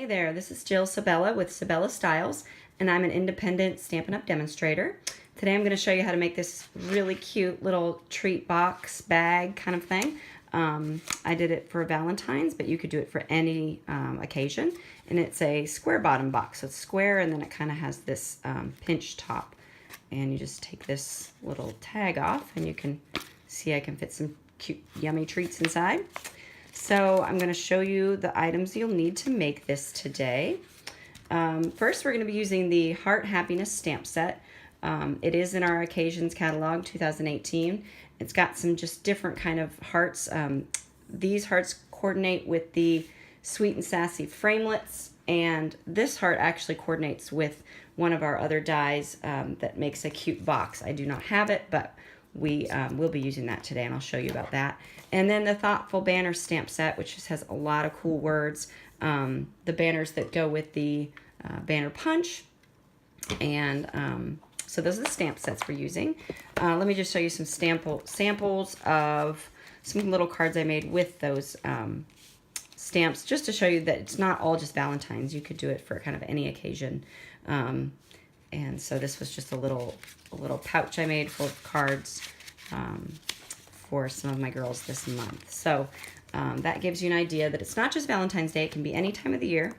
Hey there, this is Jill Sabella with Sabella Styles, and I'm an independent Stampin' Up! Demonstrator. Today I'm going to show you how to make this really cute little treat box bag kind of thing. I did it for Valentine's, but you could do it for any occasion. And it's a square bottom box, so it's square and then it kind of has this pinch top. And you just take this little tag off and you can see I can fit some cute yummy treats inside. So I'm going to show you the items you'll need to make this today. First, we're going to be using the Heart Happiness stamp set. It is in our Occasions catalog 2018. It's got some just different kind of hearts. These hearts coordinate with the Sweet and Sassy framelits, and this heart actually coordinates with one of our other dies that makes a cute box. I do not have it, but we will be using that today, and I'll show you about that. And then the Thoughtful Banner stamp set, which just has a lot of cool words. The banners that go with the banner punch. And so those are the stamp sets we're using. Let me just show you some samples of some little cards I made with those stamps, just to show you that it's not all just Valentine's. You could do it for kind of any occasion. And so this was just a little pouch I made full of cards for some of my girls this month. So that gives you an idea that it's not just Valentine's Day. It can be any time of the year.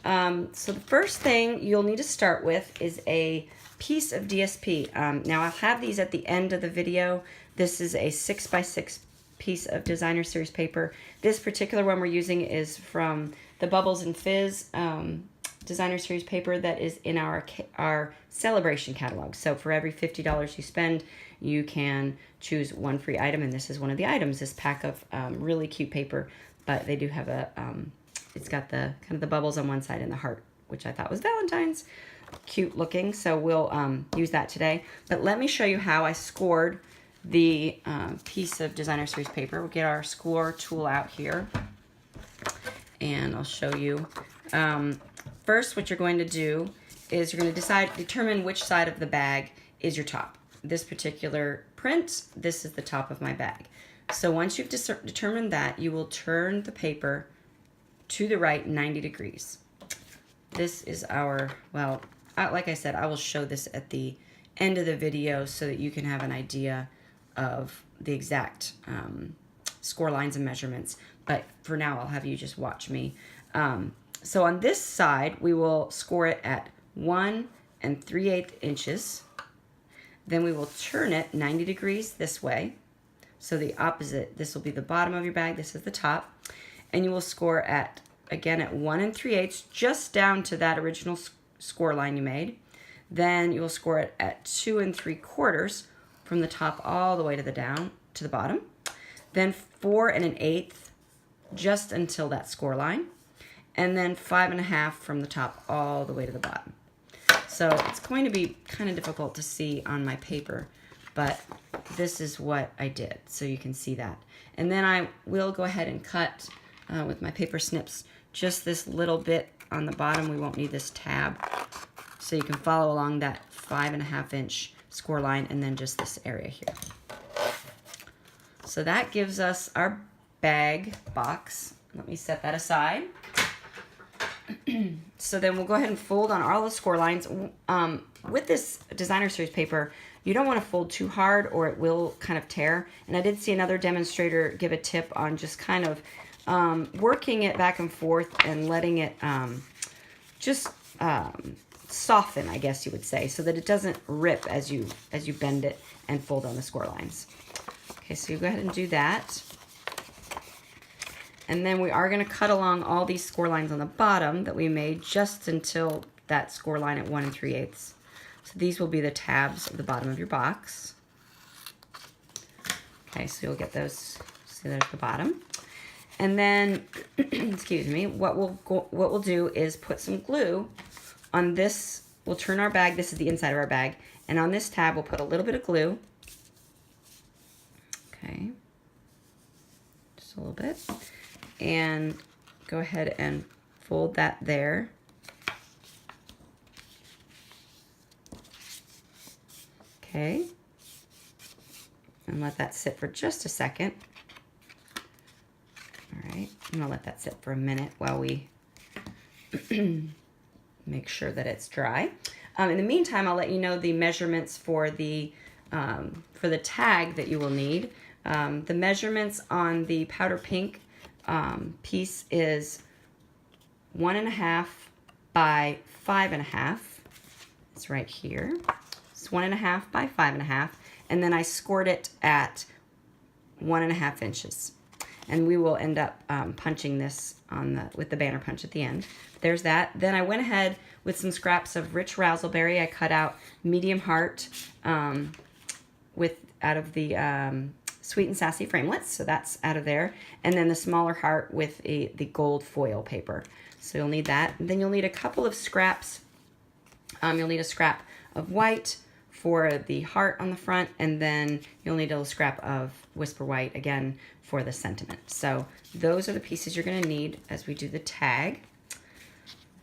So the first thing you'll need to start with is a piece of DSP. Now I'll have these at the end of the video. This is a 6x6 piece of designer series paper. This particular one we're using is from the Bubbles and Fizz designer series paper that is in our celebration catalog. So for every $50 you spend, you can choose one free item, and this is one of the items, this pack of really cute paper. But they do have a it's got the kind of the bubbles on one side and the heart, which I thought was Valentine's. Cute looking, so we'll use that today. But let me show you how I scored the piece of designer series paper. We'll get our score tool out here, and I'll show you. First, what you're going to do is you're going to determine which side of the bag is your top. This particular print, this is the top of my bag. So once you've determined that, you will turn the paper to the right 90 degrees. This is our, well, like I said, I will show this at the end of the video so that you can have an idea of the exact score lines and measurements. But for now, I'll have you just watch me. So on this side, we will score it at 1 3/8 inches. Then we will turn it 90 degrees this way. So the opposite, this will be the bottom of your bag, this is the top. And you will score at, again, at 1 3/8, just down to that original score line you made. Then you will score it at 2 3/4 from the top all the way to the bottom. Then 4 1/8, just until that score line. And then 5 1/2 from the top all the way to the bottom. So it's going to be kind of difficult to see on my paper, but this is what I did, so you can see that. And then I will go ahead and cut with my paper snips just this little bit on the bottom. We won't need this tab, so you can follow along that 5 1/2 inch score line, and then just this area here. So that gives us our bag box. Let me set that aside. So then we'll go ahead and fold on all the score lines. With this designer series paper, you don't want to fold too hard or it will kind of tear. And I did see another demonstrator give a tip on just kind of working it back and forth and letting it just soften, I guess you would say, so that it doesn't rip as you bend it and fold on the score lines. Okay, so you go ahead and do that. And then we are going to cut along all these score lines on the bottom that we made just until that score line at 1 3/8. So these will be the tabs of the bottom of your box. Okay, so you'll get those. See, there's the bottom. And then, excuse me, what we'll do is put some glue on this. We'll turn our bag. This is the inside of our bag. And on this tab, we'll put a little bit of glue. Okay, just a little bit. And go ahead and fold that there. Okay. And let that sit for just a second. All right, I'm gonna let that sit for a minute while we Make sure that it's dry. In the meantime, I'll let you know the measurements for the tag that you will need. The measurements on the powder pink piece is 1.5 by 5.5. It's right here. It's 1.5 by 5.5, and then I scored it at 1.5 inches. And we will end up punching this with the banner punch at the end. There's that. Then I went ahead with some scraps of rich razzleberry. I cut out medium heart out of the Sweet and Sassy framelits, so that's out of there. And then the smaller heart with the gold foil paper. So you'll need that. And then you'll need a couple of scraps. You'll need a scrap of white for the heart on the front, and then you'll need a little scrap of Whisper White again for the sentiment. So those are the pieces you're going to need as we do the tag.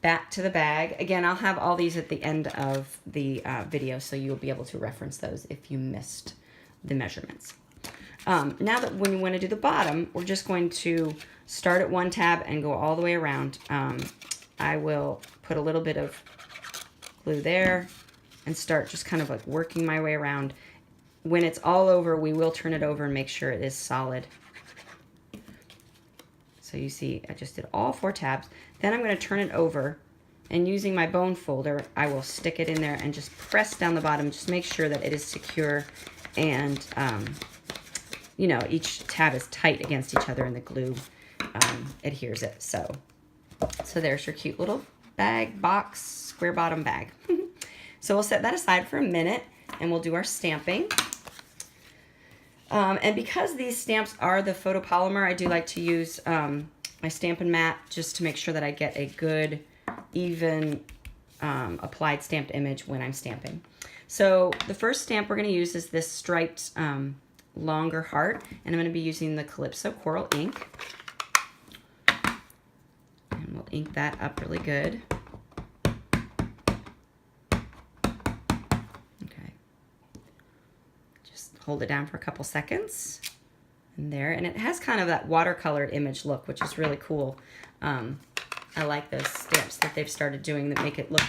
Back to the bag. Again, I'll have all these at the end of the video, so you'll be able to reference those if you missed the measurements. Now that when you want to do the bottom, we're just going to start at one tab and go all the way around. I will put a little bit of glue there and start just kind of like working my way around. When it's all over, we will turn it over and make sure it is solid. So you see, I just did all 4 tabs. Then I'm going to turn it over, and using my bone folder, I will stick it in there and just press down the bottom, just make sure that it is secure, and you know, each tab is tight against each other and the glue adheres it. So there's your cute little bag, box, square bottom bag. So we'll set that aside for a minute and we'll do our stamping. And because these stamps are the photopolymer, I do like to use my Stampin' Mat just to make sure that I get a good, even applied stamped image when I'm stamping. So the first stamp we're going to use is this striped longer heart, and I'm going to be using the Calypso Coral ink. And we'll ink that up really good. Hold it down for a couple seconds, and there, and it has kind of that watercolor image look, which is really cool. I like those stamps that they've started doing that make it look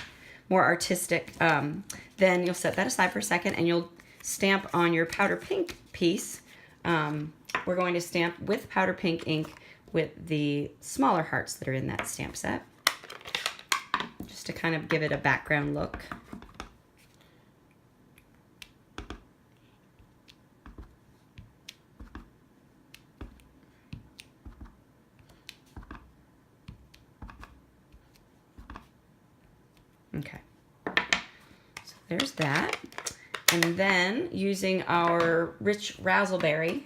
more artistic. Then you'll set that aside for a second, and you'll stamp on your powder pink piece. We're going to stamp with powder pink ink with the smaller hearts that are in that stamp set, just to kind of give it a background look. Okay, so there's that. And then using our rich razzleberry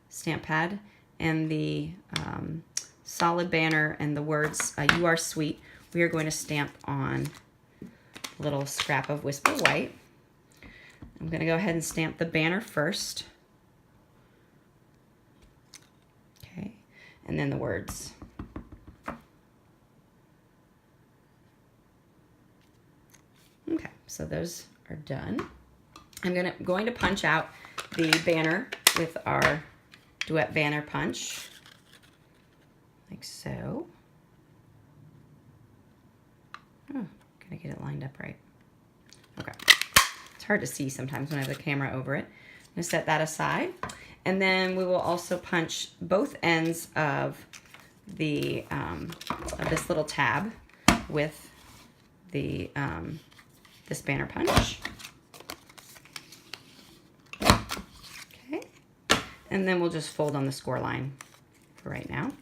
stamp pad and the solid banner and the words "You Are Sweet," we are going to stamp on a little scrap of Whisper White. I'm going to go ahead and stamp the banner first. Okay, and then the words. Okay, so those are done. I'm going to punch out the banner with our Duet Banner punch, like so. Oh, gotta get it lined up right. Okay, it's hard to see sometimes when I have the camera over it. I'm gonna set that aside, and then we will also punch both ends of the of this little tab with the this banner punch. Okay, and then we'll just fold on the score line for right now.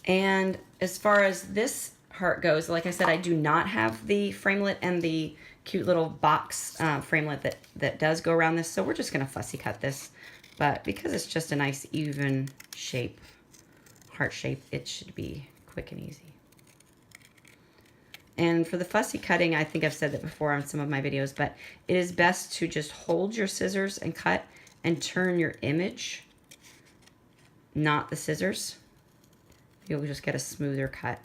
And as far as this heart goes, like I said, I do not have the framelit and the cute little box framelit that does go around this, so we're just going to fussy cut this. But because it's just a nice even shape, heart shape, it should be quick and easy. And for the fussy cutting, I think I've said that before on some of my videos, but it is best to just hold your scissors and cut and turn your image, not the scissors. You'll just get a smoother cut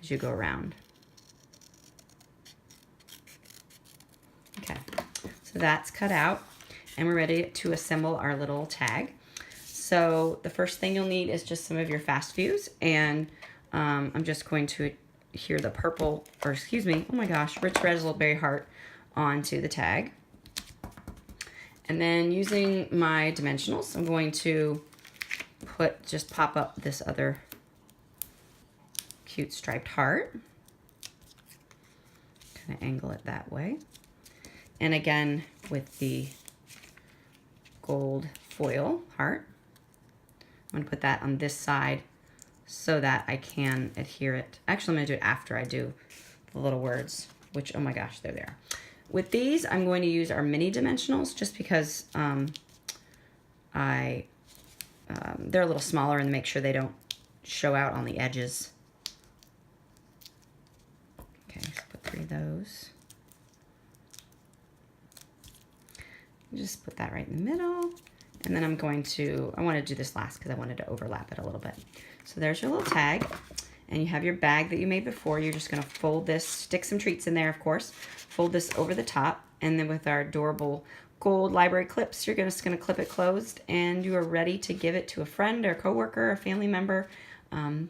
as you go around. Okay, so that's cut out, and we're ready to assemble our little tag. So the first thing you'll need is just some of your fast fuse, and I'm just going to here the purple, or excuse me, oh my gosh, rich raspberry heart onto the tag. And then using my dimensionals, I'm going to just pop up this other cute striped heart. Kind of angle it that way. And again, with the gold foil heart, I'm gonna put that on this side so that I can adhere it. Actually, I'm gonna do it after I do the little words, which, oh my gosh, they're there. With these, I'm going to use our mini dimensionals just because they're a little smaller, and make sure they don't show out on the edges. Okay, so put 3 of those. Just put that right in the middle. And then I'm going to, I want to do this last because I wanted to overlap it a little bit. So there's your little tag. And you have your bag that you made before. You're just going to fold this, stick some treats in there, of course. Fold this over the top. And then with our adorable gold library clips, you're just going to clip it closed. And you are ready to give it to a friend or a coworker or a family member,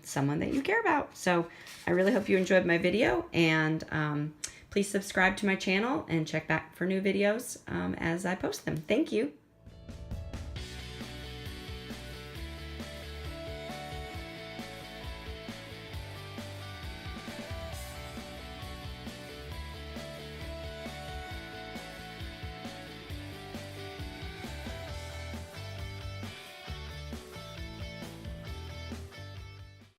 someone that you care about. So I really hope you enjoyed my video. And please subscribe to my channel and check back for new videos as I post them. Thank you.